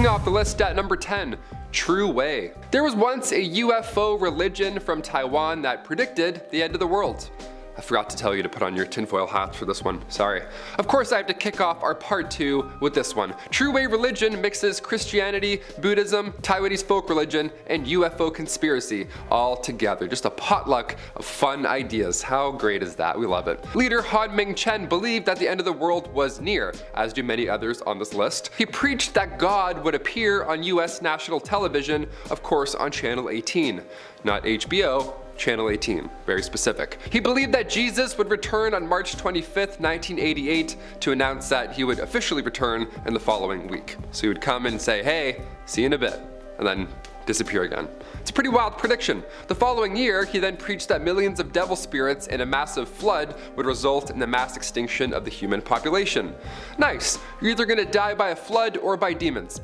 Kicking off the list at number 10, True Way. There was once a UFO religion from Taiwan that predicted the end of the world. I forgot to tell you to put on your tinfoil hats for this one, sorry. Of course I have to kick off our part 2 with this one. True Way religion mixes Christianity, Buddhism, Taiwanese folk religion, and UFO conspiracy all together. Just a potluck of fun ideas. How great is that? We love it. Leader Han Ming-chen believed that the end of the world was near, as do many others on this list. He preached that God would appear on US national television, of course on Channel 18, not HBO, Channel 18, very specific. He believed that Jesus would return on March 25th, 1988 to announce that he would officially return in the following week. So he would come and say, hey, see you in a bit, and then disappear again. It's a pretty wild prediction. The following year, he then preached that millions of devil spirits and a massive flood would result in the mass extinction of the human population. Nice, you're either gonna die by a flood or by demons.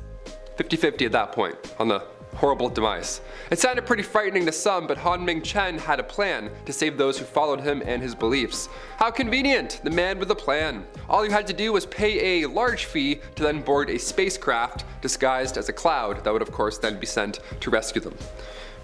50-50 at that point on the horrible demise. It sounded pretty frightening to some, but Han Ming-chen had a plan to save those who followed him and his beliefs. How convenient, the man with a plan. All you had to do was pay a large fee to then board a spacecraft disguised as a cloud that would of course then be sent to rescue them.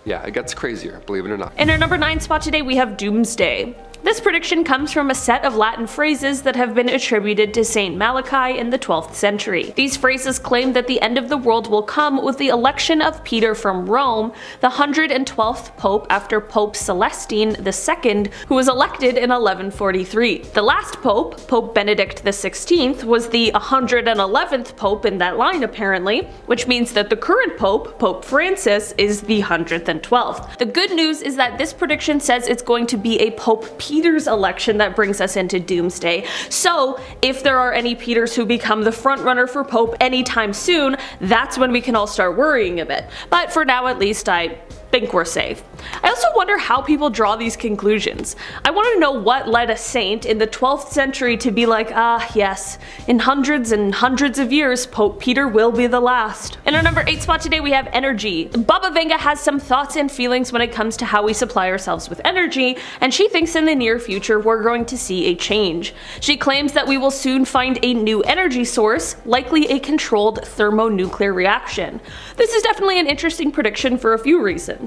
Yeah, it gets crazier, believe it or not. In our number 9 spot today we have Doomsday. This prediction comes from a set of Latin phrases that have been attributed to Saint Malachi in the 12th century. These phrases claim that the end of the world will come with the election of Peter from Rome, the 112th Pope after Pope Celestine II, who was elected in 1143. The last Pope, Pope Benedict XVI, was the 111th Pope in that line apparently, which means that the current Pope, Pope Francis, is the 112th. The good news is that this prediction says it's going to be a Pope Peter's election that brings us into Doomsday. So if there are any Peters who become the frontrunner for Pope anytime soon, that's when we can all start worrying a bit. But for now at least I think we're safe. I also wonder how people draw these conclusions. I want to know what led a saint in the 12th century to be like, yes, in hundreds and hundreds of years, Pope Peter will be the last. In our number 8 spot today we have energy. Baba Vanga has some thoughts and feelings when it comes to how we supply ourselves with energy, and she thinks in the near future we're going to see a change. She claims that we will soon find a new energy source, likely a controlled thermonuclear reaction. This is definitely an interesting prediction for a few reasons.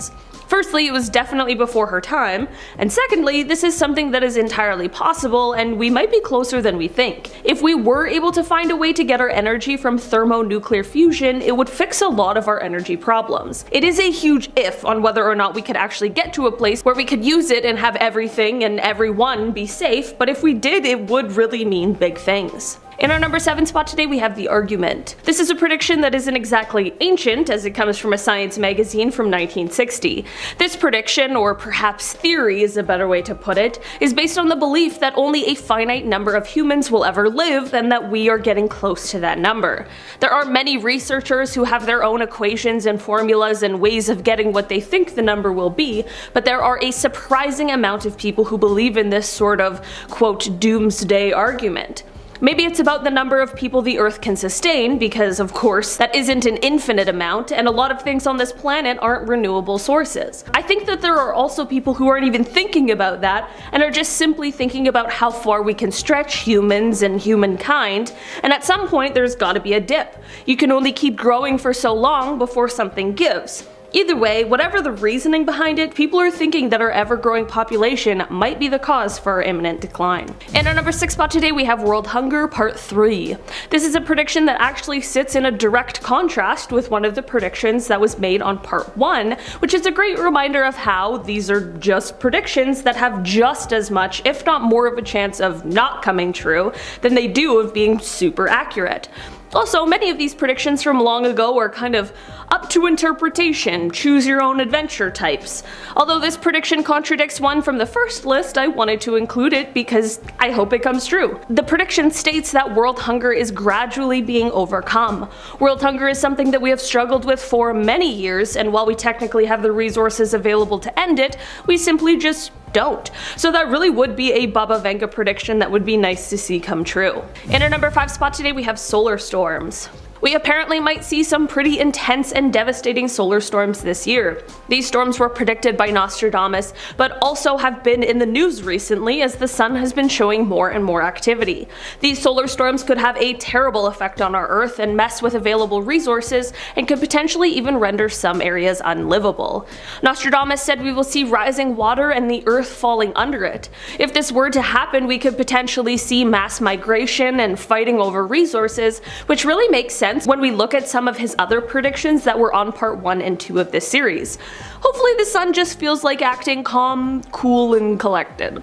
Firstly, it was definitely before her time, and secondly, this is something that is entirely possible and we might be closer than we think. If we were able to find a way to get our energy from thermonuclear fusion, it would fix a lot of our energy problems. It is a huge if on whether or not we could actually get to a place where we could use it and have everything and everyone be safe, but if we did, it would really mean big things. In our number 7 spot today we have The Argument. This is a prediction that isn't exactly ancient, as it comes from a science magazine from 1960. This prediction, or perhaps theory is a better way to put it, is based on the belief that only a finite number of humans will ever live and that we are getting close to that number. There are many researchers who have their own equations and formulas and ways of getting what they think the number will be, but there are a surprising amount of people who believe in this sort of, quote, doomsday argument. Maybe it's about the number of people the Earth can sustain, because of course that isn't an infinite amount, and a lot of things on this planet aren't renewable sources. I think that there are also people who aren't even thinking about that, and are just simply thinking about how far we can stretch humans and humankind, and at some point there's gotta be a dip. You can only keep growing for so long before something gives. Either way, whatever the reasoning behind it, people are thinking that our ever-growing population might be the cause for our imminent decline. In our number 6 spot today we have World Hunger Part 3. This is a prediction that actually sits in a direct contrast with one of the predictions that was made on Part 1, which is a great reminder of how these are just predictions that have just as much, if not more of a chance of not coming true than they do of being super accurate. Also, many of these predictions from long ago are kind of up to interpretation, choose your own adventure types. Although this prediction contradicts one from the first list, I wanted to include it because I hope it comes true. The prediction states that world hunger is gradually being overcome. World hunger is something that we have struggled with for many years, and while we technically have the resources available to end it, we simply just don't. So that really would be a Baba Vanga prediction that would be nice to see come true. In our number 5 spot today we have solar storms. We apparently might see some pretty intense and devastating solar storms this year. These storms were predicted by Nostradamus, but also have been in the news recently as the sun has been showing more and more activity. These solar storms could have a terrible effect on our Earth and mess with available resources, and could potentially even render some areas unlivable. Nostradamus said we will see rising water and the Earth falling under it. If this were to happen, we could potentially see mass migration and fighting over resources, which really makes sense when we look at some of his other predictions that were on part 1 and 2 of this series. Hopefully the sun just feels like acting calm, cool, and collected.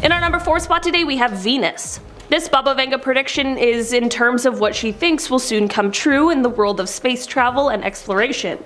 In our number 4 spot today we have Venus. This Baba Vanga prediction is in terms of what she thinks will soon come true in the world of space travel and exploration.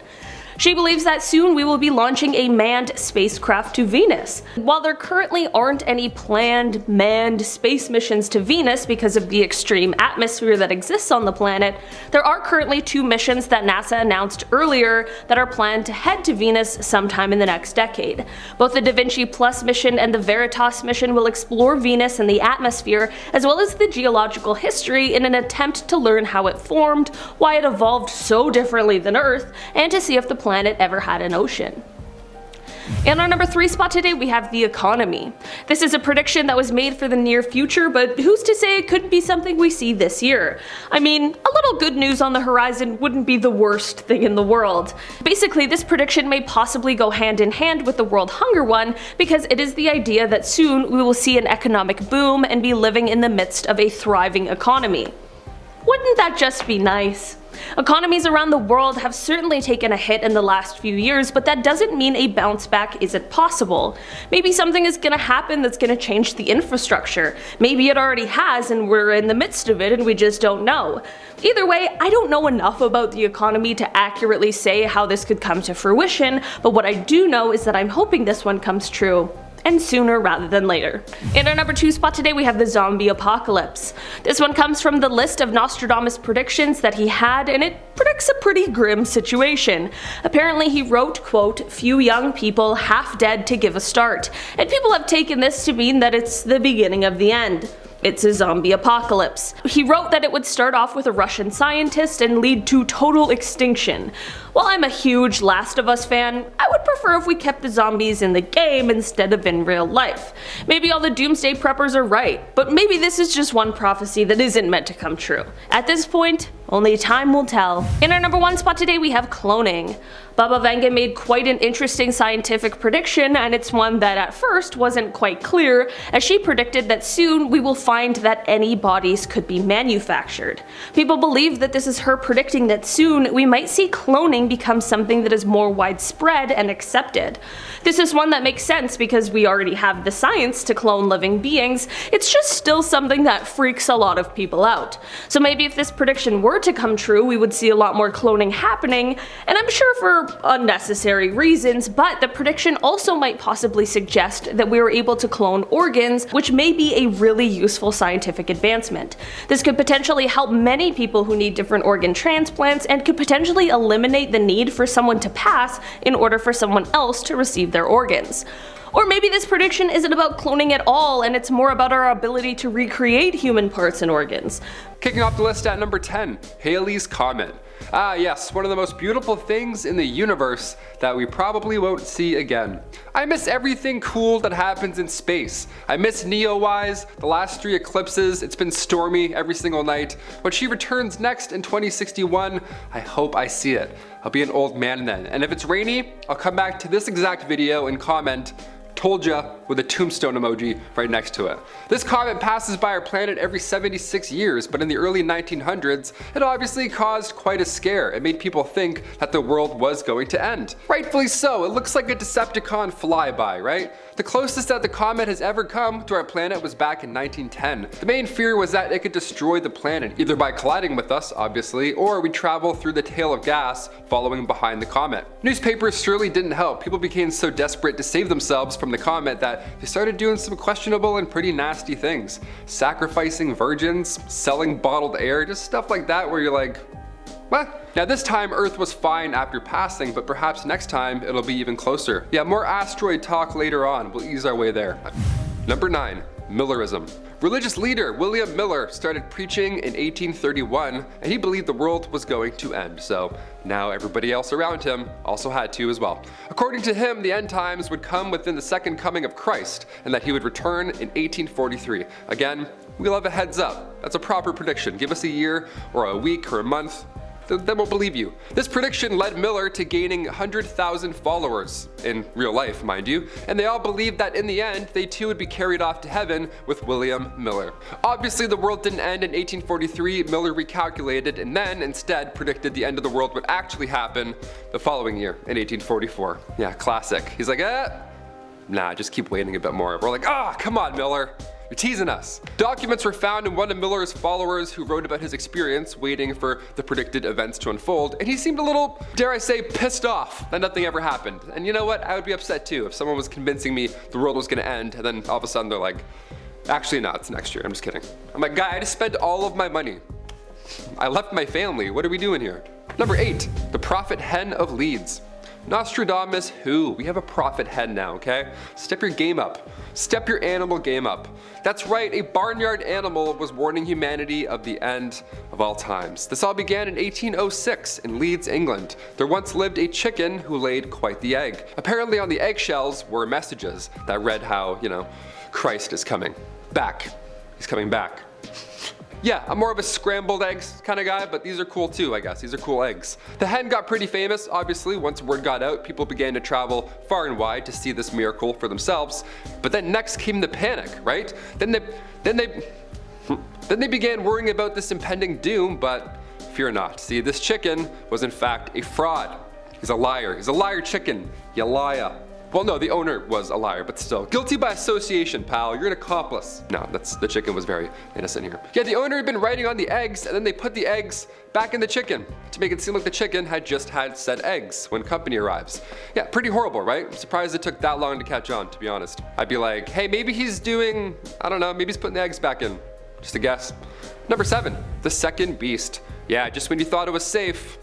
She believes that soon we will be launching a manned spacecraft to Venus. While there currently aren't any planned manned space missions to Venus because of the extreme atmosphere that exists on the planet, there are currently 2 missions that NASA announced earlier that are planned to head to Venus sometime in the next decade. Both the Da Vinci Plus mission and the Veritas mission will explore Venus and the atmosphere, as well as the geological history, in an attempt to learn how it formed, why it evolved so differently than Earth, and to see if the planet ever had an ocean. In our number 3 spot today we have the economy. This is a prediction that was made for the near future, but who's to say it couldn't be something we see this year? I mean, a little good news on the horizon wouldn't be the worst thing in the world. Basically, this prediction may possibly go hand in hand with the world hunger one, because it is the idea that soon we will see an economic boom and be living in the midst of a thriving economy. Wouldn't that just be nice? Economies around the world have certainly taken a hit in the last few years, but that doesn't mean a bounce back isn't possible. Maybe something is gonna happen that's gonna change the infrastructure. Maybe it already has and we're in the midst of it and we just don't know. Either way, I don't know enough about the economy to accurately say how this could come to fruition, but what I do know is that I'm hoping this one comes true. And sooner rather than later. In our number 2 spot today we have the zombie apocalypse. This one comes from the list of Nostradamus predictions that he had, and it predicts a pretty grim situation. Apparently he wrote, quote, "few young people half dead to give a start," and people have taken this to mean that it's the beginning of the end. It's a zombie apocalypse. He wrote that it would start off with a Russian scientist and lead to total extinction. While I'm a huge Last of Us fan, I would prefer if we kept the zombies in the game instead of in real life. Maybe all the doomsday preppers are right, but maybe this is just one prophecy that isn't meant to come true. At this point, only time will tell. In our number 1 spot today we have cloning. Baba Vanga made quite an interesting scientific prediction, and it's one that at first wasn't quite clear, as she predicted that soon we will find that any bodies could be manufactured. People believe that this is her predicting that soon we might see cloning become something that is more widespread and accepted. This is one that makes sense because we already have the science to clone living beings. It's just still something that freaks a lot of people out. So maybe if this prediction were to come true, we would see a lot more cloning happening, and I'm sure for unnecessary reasons, but the prediction also might possibly suggest that we were able to clone organs, which may be a really useful scientific advancement. This could potentially help many people who need different organ transplants, and could potentially eliminate the need for someone to pass in order for someone else to receive their organs. Or maybe this prediction isn't about cloning at all, and it's more about our ability to recreate human parts and organs. Kicking off the list at number 10, Halley's Comet. Ah yes, one of the most beautiful things in the universe that we probably won't see again. I miss everything cool that happens in space. I miss Neowise, the last 3 eclipses. It's been stormy every single night. When she returns next in 2061, I hope I see it. I'll be an old man then, and if it's rainy, I'll come back to this exact video and comment, "Told ya," with a tombstone emoji right next to it. This comet passes by our planet every 76 years, but in the early 1900s, it obviously caused quite a scare. It made people think that the world was going to end. Rightfully so, it looks like a Decepticon flyby, right? The closest that the comet has ever come to our planet was back in 1910. The main fear was that it could destroy the planet, either by colliding with us, obviously, or we'd travel through the tail of gas following behind the comet. Newspapers surely didn't help. People became so desperate to save themselves from the comet that they started doing some questionable and pretty nasty things. Sacrificing virgins, selling bottled air, just stuff like that where you're like, what? Now this time Earth was fine after passing, but perhaps next time it'll be even closer. Yeah, more asteroid talk later on, we'll ease our way there. Number 9. Millerism. Religious leader William Miller started preaching in 1831, and he believed the world was going to end, so now everybody else around him also had to as well. According to him, the end times would come within the second coming of Christ, and that he would return in 1843. Again, we'll have a heads up. That's a proper prediction. Give us a year or a week or a month, then we'll believe you. This prediction led Miller to gaining 100,000 followers, in real life, mind you, and they all believed that in the end, they too would be carried off to heaven with William Miller. Obviously, the world didn't end in 1843. Miller recalculated and then instead predicted the end of the world would actually happen the following year in 1844. Yeah, classic. He's like, nah, just keep waiting a bit more. We're like, come on, Miller. You're teasing us. Documents were found in one of Miller's followers who wrote about his experience waiting for the predicted events to unfold, and he seemed a little, dare I say, pissed off that nothing ever happened. And you know what? I would be upset too if someone was convincing me the world was gonna end, and then all of a sudden they're like, actually no, it's next year. I'm just kidding. I'm like, guy, I just spent all of my money. I left my family. What are we doing here? Number 8, the prophet hen of Leeds. Nostradamus who? We have a prophet hen now, okay? Step your game up. Step your animal game up. That's right, a barnyard animal was warning humanity of the end of all times. This all began in 1806 in Leeds, England. There once lived a chicken who laid quite the egg. Apparently on the eggshells were messages that read how, Christ is coming back. He's coming back. Yeah, I'm more of a scrambled eggs kind of guy, but these are cool too, I guess. These are cool eggs. The hen got pretty famous, obviously. Once word got out, people began to travel far and wide to see this miracle for themselves. But then next came the panic, right? Then they began worrying about this impending doom, but fear not. See, this chicken was in fact a fraud. He's a liar. He's a liar chicken. You liar. Well, no, the owner was a liar, but still. Guilty by association, pal. You're an accomplice. No, the chicken was very innocent here. Yeah, the owner had been writing on the eggs, and then they put the eggs back in the chicken to make it seem like the chicken had just had said eggs when company arrives. Yeah, pretty horrible, right? I'm surprised it took that long to catch on, to be honest. I'd be like, hey, maybe he's doing, I don't know, maybe he's putting the eggs back in. Just a guess. Number 7, the second beast. Yeah, just when you thought it was safe,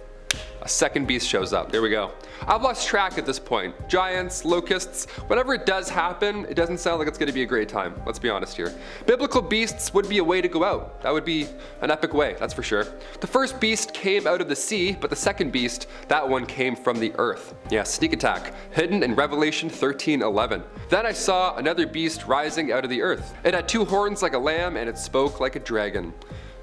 a second beast shows up. There we go. I've lost track at this point. Giants, locusts, whenever it does happen, it doesn't sound like it's going to be a great time. Let's be honest here. Biblical beasts would be a way to go out. That would be an epic way, that's for sure. The first beast came out of the sea, but the second beast, that one came from the earth. Yeah, sneak attack, hidden in Revelation 13:11. Then I saw another beast rising out of the earth. It had 2 horns like a lamb, and it spoke like a dragon.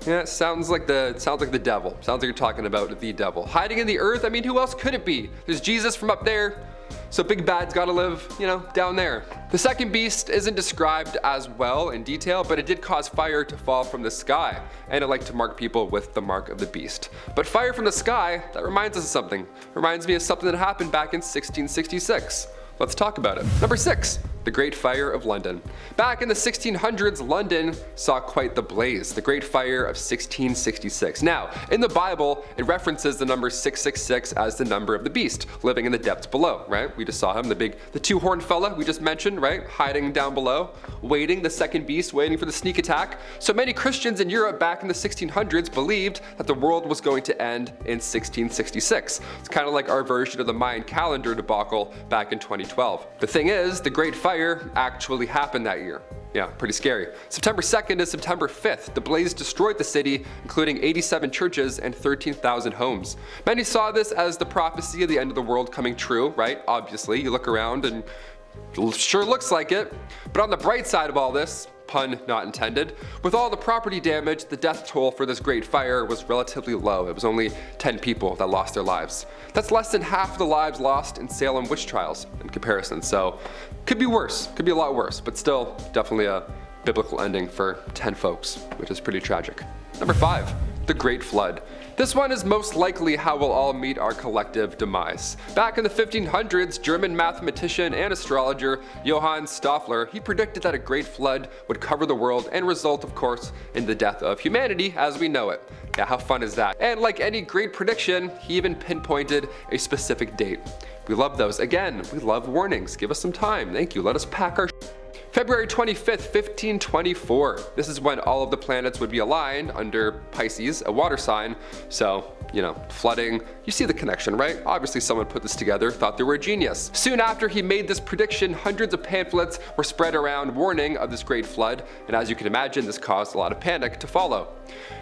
Yeah, it sounds like the devil. Sounds like you're talking about the devil. Hiding in the earth, I mean, who else could it be? There's Jesus from up there, so big bad's gotta live, down there. The second beast isn't described as well in detail, but it did cause fire to fall from the sky, and it liked to mark people with the mark of the beast. But fire from the sky, that reminds us of something. Reminds me of something that happened back in 1666. Let's talk about it. Number 6, the Great Fire of London. Back in the 1600s, London saw quite the blaze, the Great Fire of 1666. Now, in the Bible, it references the number 666 as the number of the beast, living in the depths below, right? We just saw him, the 2-horned fella we just mentioned, right? Hiding down below, waiting, the second beast, waiting for the sneak attack. So many Christians in Europe back in the 1600s believed that the world was going to end in 1666. It's kind of like our version of the Mayan calendar debacle back in 2012. The thing is, the Great Fire actually happened that year. Yeah, pretty scary. September 2nd to September 5th, the blaze destroyed the city, including 87 churches and 13,000 homes. Many saw this as the prophecy of the end of the world coming true, right? Obviously, you look around and it sure looks like it. But on the bright side of all this, pun not intended, with all the property damage, the death toll for this great fire was relatively low. It was only 10 people that lost their lives. That's less than half the lives lost in Salem witch trials in comparison, so could be worse, could be a lot worse, but still definitely a biblical ending for 10 folks, which is pretty tragic. Number 5, the Great Flood. This one is most likely how we'll all meet our collective demise. Back in the 1500s, German mathematician and astrologer Johann Stoffler, he predicted that a great flood would cover the world and result, of course, in the death of humanity as we know it. Yeah, how fun is that? And like any great prediction, he even pinpointed a specific date. We love those. Again, we love warnings. Give us some time. Thank you. Let us pack our February 25th, 1524. This is when all of the planets would be aligned under Pisces, a water sign. So, you know, flooding, you see the connection, right? Obviously someone put this together, thought they were a genius. Soon after he made this prediction, hundreds of pamphlets were spread around warning of this great flood, and as you can imagine, this caused a lot of panic to follow.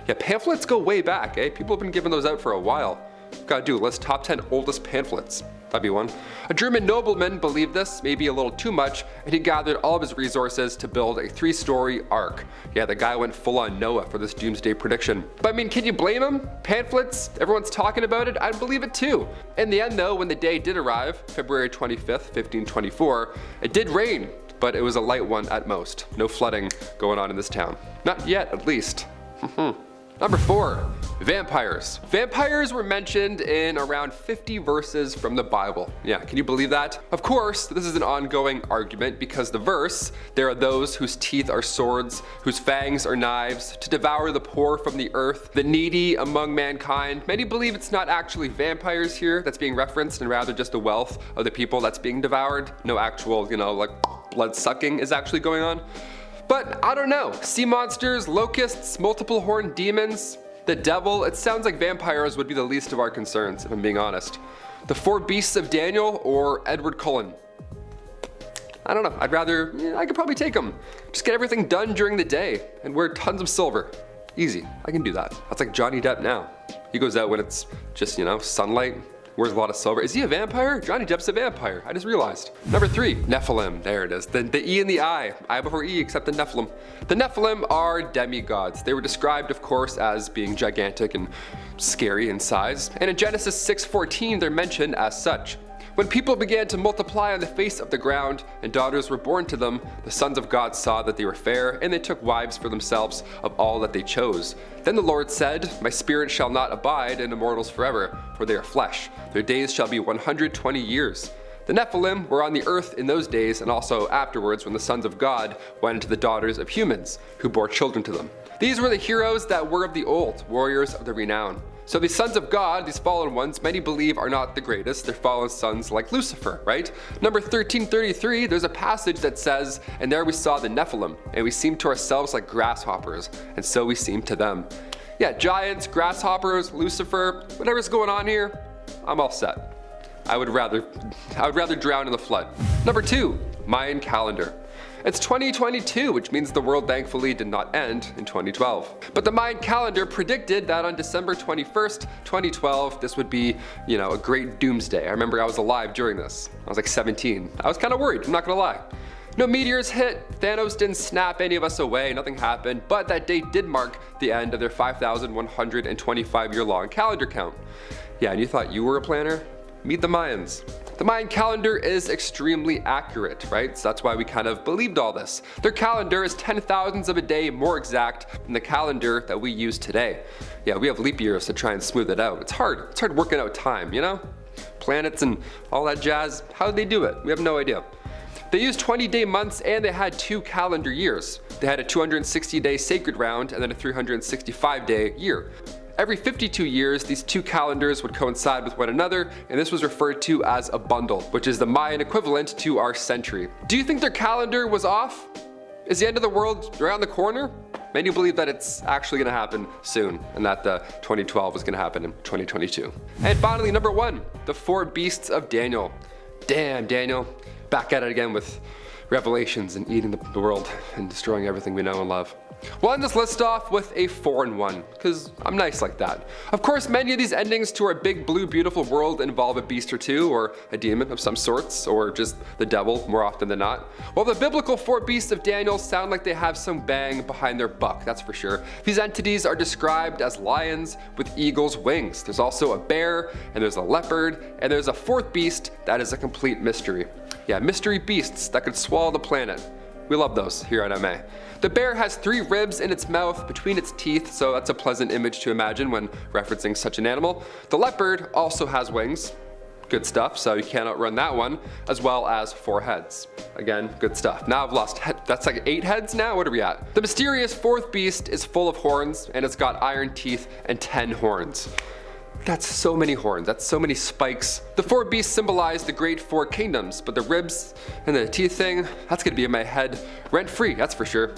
Yeah, pamphlets go way back, eh? People have been giving those out for a while. Gotta do, list top 10 oldest pamphlets. That'd be one. A German nobleman believed this, maybe a little too much, and he gathered all of his resources to build a 3-story ark. Yeah, the guy went full on Noah for this doomsday prediction. But I mean, can you blame him? Pamphlets, everyone's talking about it, I'd believe it too. In the end though, when the day did arrive, February 25th, 1524, it did rain, but it was a light one at most. No flooding going on in this town. Not yet, at least. Number 4, vampires. Vampires were mentioned in around 50 verses from the Bible. Yeah, can you believe that? Of course, this is an ongoing argument because the verse, there are those whose teeth are swords, whose fangs are knives, to devour the poor from the earth, the needy among mankind. Many believe it's not actually vampires here that's being referenced and rather just the wealth of the people that's being devoured. No actual, you know, like blood sucking is actually going on. But I don't know, sea monsters, locusts, multiple horned demons, the devil, it sounds like vampires would be the least of our concerns, if I'm being honest. The 4 beasts of Daniel or Edward Cullen. I don't know, I could probably take them. Just get everything done during the day and wear tons of silver. Easy, I can do that. That's like Johnny Depp now. He goes out when it's just, you know, sunlight. Wears a lot of silver. Is he a vampire? Johnny Depp's a vampire. I just realized. Number 3, Nephilim. There it is. The E in the I before E except the Nephilim. The Nephilim are demigods. They were described, of course, as being gigantic and scary in size. And in Genesis 6:14, they're mentioned as such. When people began to multiply on the face of the ground, and daughters were born to them, the sons of God saw that they were fair, and they took wives for themselves of all that they chose. Then the Lord said, My spirit shall not abide in immortals forever, for they are flesh. Their days shall be 120 years. The Nephilim were on the earth in those days, and also afterwards when the sons of God went into the daughters of humans, who bore children to them. These were the heroes that were of the old, warriors of the renown. So the sons of God, these fallen ones, many believe are not the greatest. They're fallen sons like Lucifer, right? Number 1333, there's a passage that says, And there we saw the Nephilim, and we seemed to ourselves like grasshoppers, and so we seemed to them. Yeah, giants, grasshoppers, Lucifer, whatever's going on here, I'm all set. I would rather drown in the flood. Number 2, Mayan calendar. It's 2022, which means the world thankfully did not end in 2012. But the Mayan calendar predicted that on December 21st, 2012, this would be, you know, a great doomsday. I remember I was alive during this. I was like 17. I was kind of worried, I'm not gonna lie. No meteors hit, Thanos didn't snap any of us away, nothing happened, but that date did mark the end of their 5,125-year-long calendar count. Yeah, and you thought you were a planner? Meet the Mayans. The Mayan calendar is extremely accurate, right? So that's why we kind of believed all this. Their calendar is 10,000ths of a day more exact than the calendar that we use today. Yeah, we have leap years to try and smooth it out. It's hard working out time, you know? Planets and all that jazz, how did they do it? We have no idea. They used 20-day months and they had 2 calendar years. They had a 260-day sacred round and then a 365-day year. Every 52 years, these 2 calendars would coincide with one another, and this was referred to as a bundle, which is the Mayan equivalent to our century. Do you think their calendar was off? Is the end of the world around the corner? Many believe that it's actually going to happen soon, and that the 2012 was going to happen in 2022. And finally, number 1, the 4 beasts of Daniel. Damn, Daniel, back at it again with revelations and eating the world and destroying everything we know and love. We'll end this list off with a foreign one, because I'm nice like that. Of course, many of these endings to our big blue beautiful world involve a beast or 2, or a demon of some sorts, or just the devil more often than not. While the biblical 4 beasts of Daniel sound like they have some bang behind their buck, that's for sure. These entities are described as lions with eagle's wings. There's also a bear, and there's a leopard, and there's a 4th beast that is a complete mystery. Yeah, mystery beasts that could swallow the planet. We love those here at MA. The bear has 3 ribs in its mouth between its teeth, so that's a pleasant image to imagine when referencing such an animal. The leopard also has wings. Good stuff, so you can't outrun that one, as well as 4 heads. Again, good stuff. Now I've lost that's like 8 heads now? What are we at? The mysterious 4th beast is full of horns, and it's got iron teeth and 10 horns. That's so many horns, that's so many spikes. The 4 beasts symbolize the great 4 kingdoms, but the ribs and the teeth thing, that's gonna be in my head rent free, that's for sure.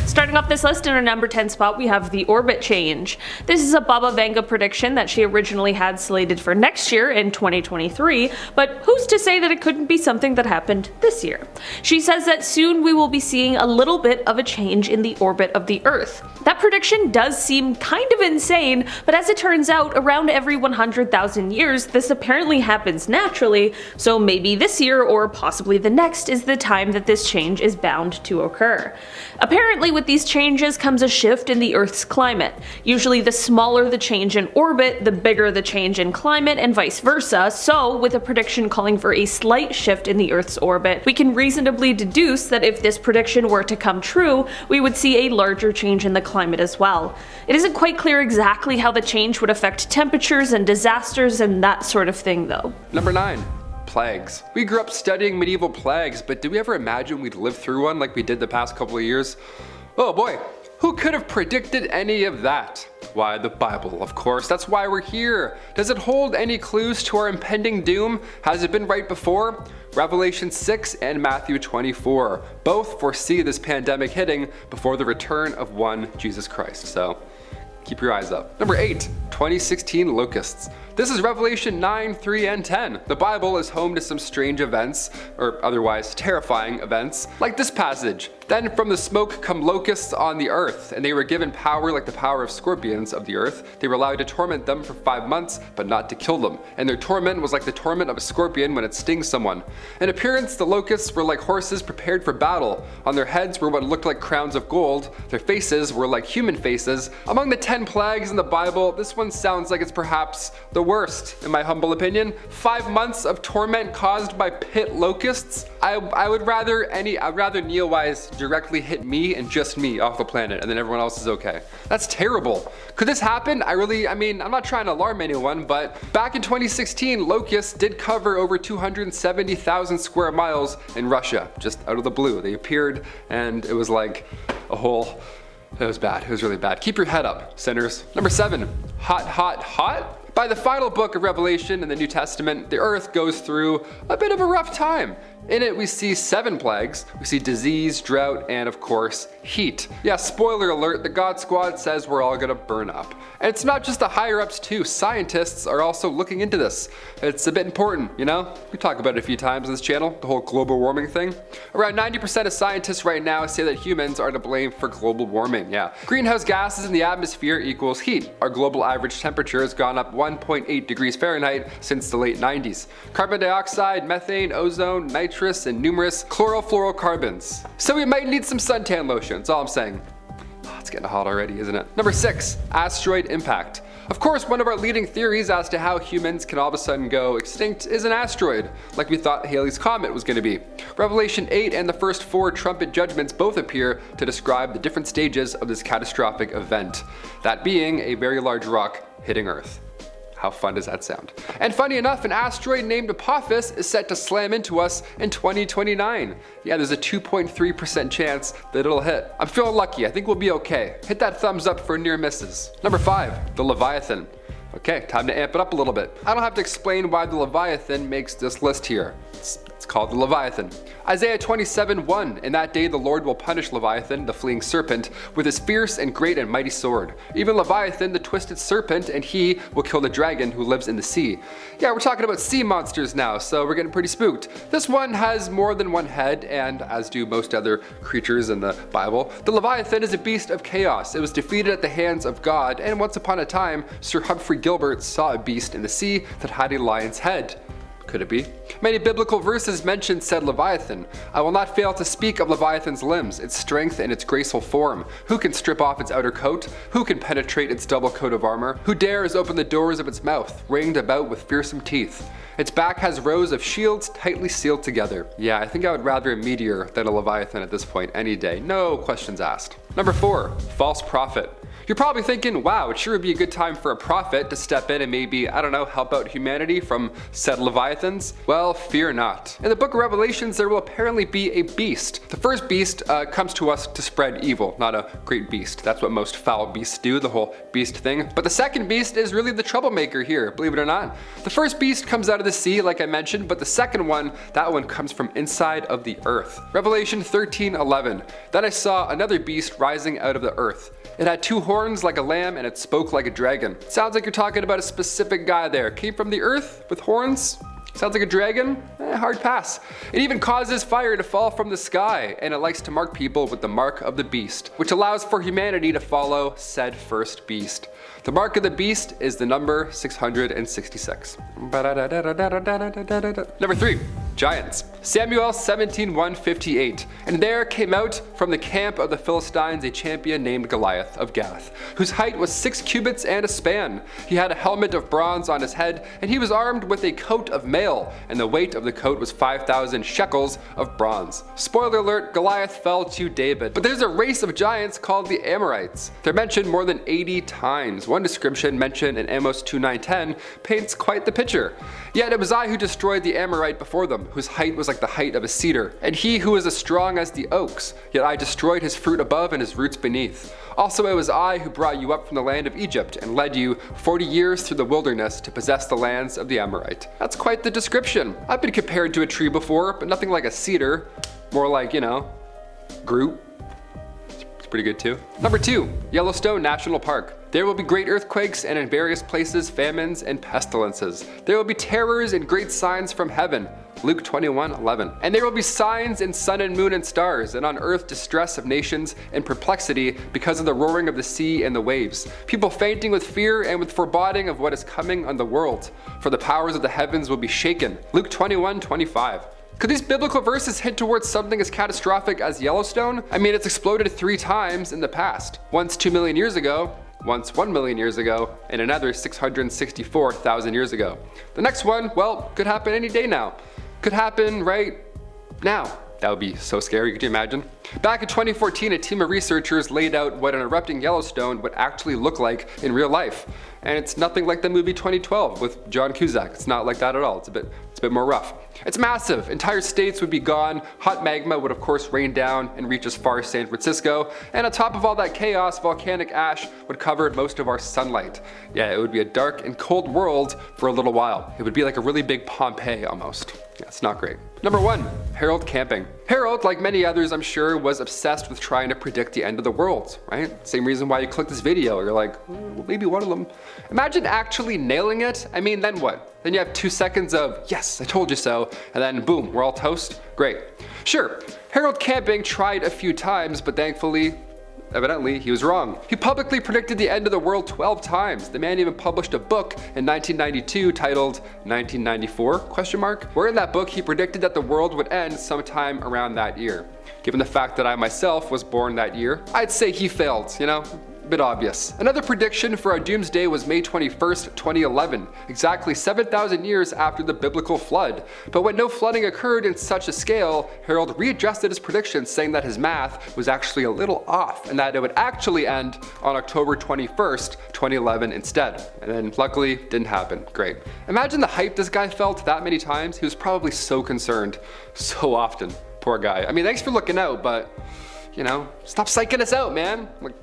Starting off this list in our number 10 spot, we have the orbit change. This is a Baba Vanga prediction that she originally had slated for next year in 2023, but who's to say that it couldn't be something that happened this year? She says that soon we will be seeing a little bit of a change in the orbit of the Earth. That prediction does seem kind of insane, but as it turns out, around every 100,000 years, this apparently happens naturally, so maybe this year or possibly the next is the time that this change is bound to occur. Apparently, with these changes comes a shift in the Earth's climate. Usually the smaller the change in orbit, the bigger the change in climate, and vice versa, so with a prediction calling for a slight shift in the Earth's orbit, we can reasonably deduce that if this prediction were to come true, we would see a larger change in the climate as well. It isn't quite clear exactly how the change would affect temperatures and disasters and that sort of thing though. Number 9. Plagues. We grew up studying medieval plagues, but did we ever imagine we'd live through one like we did the past couple of years? Oh boy, who could have predicted any of that? Why, the Bible, of course, that's why we're here. Does it hold any clues to our impending doom? Has it been right before? Revelation 6 and Matthew 24 both foresee this pandemic hitting before the return of one Jesus Christ, so keep your eyes up. Number 8, 2016 locusts. This is Revelation 9, 3, and 10. The Bible is home to some strange events, or otherwise terrifying events, like this passage. Then from the smoke come locusts on the earth, and they were given power like the power of scorpions of the earth. They were allowed to torment them for 5 months, but not to kill them. And their torment was like the torment of a scorpion when it stings someone. In appearance, the locusts were like horses prepared for battle. On their heads were what looked like crowns of gold. Their faces were like human faces. Among the 10 plagues in the Bible, this one sounds like it's perhaps the worst, in my humble opinion. 5 months of torment caused by pit locusts. I would rather Neowise directly hit me and just me off the planet, and then everyone else is okay. That's terrible. Could this happen? I'm not trying to alarm anyone, but back in 2016, locusts did cover over 270,000 square miles in Russia, just out of the blue. They appeared, and it was like a whole. It was bad. It was really bad. Keep your head up, sinners. Number 7, hot, hot, hot. By the final book of Revelation in the New Testament, the earth goes through a bit of a rough time. In it, we see 7 plagues. We see disease, drought, and of course, heat. Yeah, spoiler alert, the God Squad says we're all gonna burn up. And it's not just the higher ups too. Scientists are also looking into this. It's a bit important, you know? We talk about it a few times on this channel, the whole global warming thing. Around 90% of scientists right now say that humans are to blame for global warming, yeah. Greenhouse gases in the atmosphere equals heat. Our global average temperature has gone up 1.8 degrees Fahrenheit since the late 90s. Carbon dioxide, methane, ozone, nitrous, and numerous chlorofluorocarbons. So we might need some suntan lotion, that's all I'm saying. It's getting hot already, isn't it? Number 6, asteroid impact. Of course, one of our leading theories as to how humans can all of a sudden go extinct is an asteroid, like we thought Halley's Comet was going to be. Revelation 8 and the first 4 trumpet judgments both appear to describe the different stages of this catastrophic event, that being a very large rock hitting Earth. How fun does that sound? And funny enough, an asteroid named Apophis is set to slam into us in 2029. Yeah, there's a 2.3% chance that it'll hit. I'm feeling lucky, I think we'll be okay. Hit that thumbs up for near misses. Number 5, the Leviathan. Okay, time to amp it up a little bit. I don't have to explain why the Leviathan makes this list here. It's called the Leviathan. Isaiah 27:1, in that day the Lord will punish Leviathan, the fleeing serpent, with his fierce and great and mighty sword. Even Leviathan, the twisted serpent, and he will kill the dragon who lives in the sea. Yeah, we're talking about sea monsters now, so we're getting pretty spooked. This one has more than one head, and as do most other creatures in the Bible, the Leviathan is a beast of chaos. It was defeated at the hands of God, and once upon a time, Sir Humphrey Gilbert saw a beast in the sea that had a lion's head. Could it be? Many biblical verses mention said Leviathan. I will not fail to speak of Leviathan's limbs, its strength, and its graceful form. Who can strip off its outer coat? Who can penetrate its double coat of armor? Who dares open the doors of its mouth, ringed about with fearsome teeth? Its back has rows of shields tightly sealed together. Yeah, I think I would rather a meteor than a Leviathan at this point any day. No questions asked. Number 4, false prophet. You're probably thinking, wow, it sure would be a good time for a prophet to step in and maybe, I don't know, help out humanity from said leviathans. Well, fear not. In the book of Revelations, there will apparently be a beast. The first beast comes to us to spread evil, not a great beast. That's what most foul beasts do, the whole beast thing. But the second beast is really the troublemaker here, believe it or not. The first beast comes out of the sea, like I mentioned, but the second one, that one comes from inside of the earth. Revelation 13:11. Then I saw another beast rising out of the earth. It had 2 horns like a lamb and it spoke like a dragon. Sounds like you're talking about a specific guy there. Came from the earth with horns? Sounds like a dragon? Hard pass. It even causes fire to fall from the sky, and it likes to mark people with the mark of the beast, which allows for humanity to follow said first beast. The mark of the beast is the number 666. Number 3. Giants. Samuel 17:158. And there came out from the camp of the Philistines a champion named Goliath of Gath, whose height was 6 cubits and a span. He had a helmet of bronze on his head, and he was armed with a coat of mail, and the weight of the coat was 5,000 shekels of bronze. Spoiler alert, Goliath fell to David. But there's a race of giants called the Amorites. They're mentioned more than 80 times. One description mentioned in Amos 2:9-10 paints quite the picture. Yet it was I who destroyed the Amorite before them, whose height was like the height of a cedar, and he who was as strong as the oaks. Yet I destroyed his fruit above and his roots beneath. Also it was I who brought you up from the land of Egypt and led you 40 years through the wilderness to possess the lands of the Amorite. That's quite the description. I've been compared to a tree before, but nothing like a cedar. More like, you know, Groot. It's pretty good too. Number 2, Yellowstone National Park. There will be great earthquakes and in various places famines and pestilences. There will be terrors and great signs from heaven. Luke 21:11. And there will be signs in sun and moon and stars, and on earth distress of nations and perplexity because of the roaring of the sea and the waves. People fainting with fear and with foreboding of what is coming on the world. For the powers of the heavens will be shaken. Luke 21:25. Could these biblical verses hint towards something as catastrophic as Yellowstone? I mean, it's exploded 3 times in the past. Once 2 million years ago, once 1 million years ago, and another 664,000 years ago. The next one, well, could happen any day now. Could happen right now. That would be so scary, could you imagine? Back in 2014, a team of researchers laid out what an erupting Yellowstone would actually look like in real life. And it's nothing like the movie 2012 with John Cusack. It's not like that at all. It's a bit more rough. It's massive. Entire states would be gone. Hot magma would of course rain down and reach as far as San Francisco. And on top of all that chaos, volcanic ash would cover most of our sunlight. Yeah, it would be a dark and cold world for a little while. It would be like a really big Pompeii almost. Yeah, it's not great. Number 1, Harold Camping. Harold, like many others I'm sure, was obsessed with trying to predict the end of the world, right? Same reason why you click this video. You're like, well, maybe one of them. Imagine actually nailing it. I mean, then what? Then you have 2 seconds of, yes, I told you so, and then boom, we're all toast? Great. Sure, Harold Camping tried a few times, but thankfully, evidently, he was wrong. He publicly predicted the end of the world 12 times. The man even published a book in 1992 titled 1994, where in that book he predicted that the world would end sometime around that year. Given the fact that I myself was born that year, I'd say he failed, you know? Bit obvious. Another prediction for our doomsday was May 21st, 2011, exactly 7,000 years after the biblical flood. But when no flooding occurred in such a scale, Harold readjusted his prediction, saying that his math was actually a little off and that it would actually end on October 21st, 2011 instead. And then luckily didn't happen. Great. Imagine the hype this guy felt that many times. He was probably so concerned so often. Poor guy. I mean, thanks for looking out, but you know, stop psyching us out, man. Like,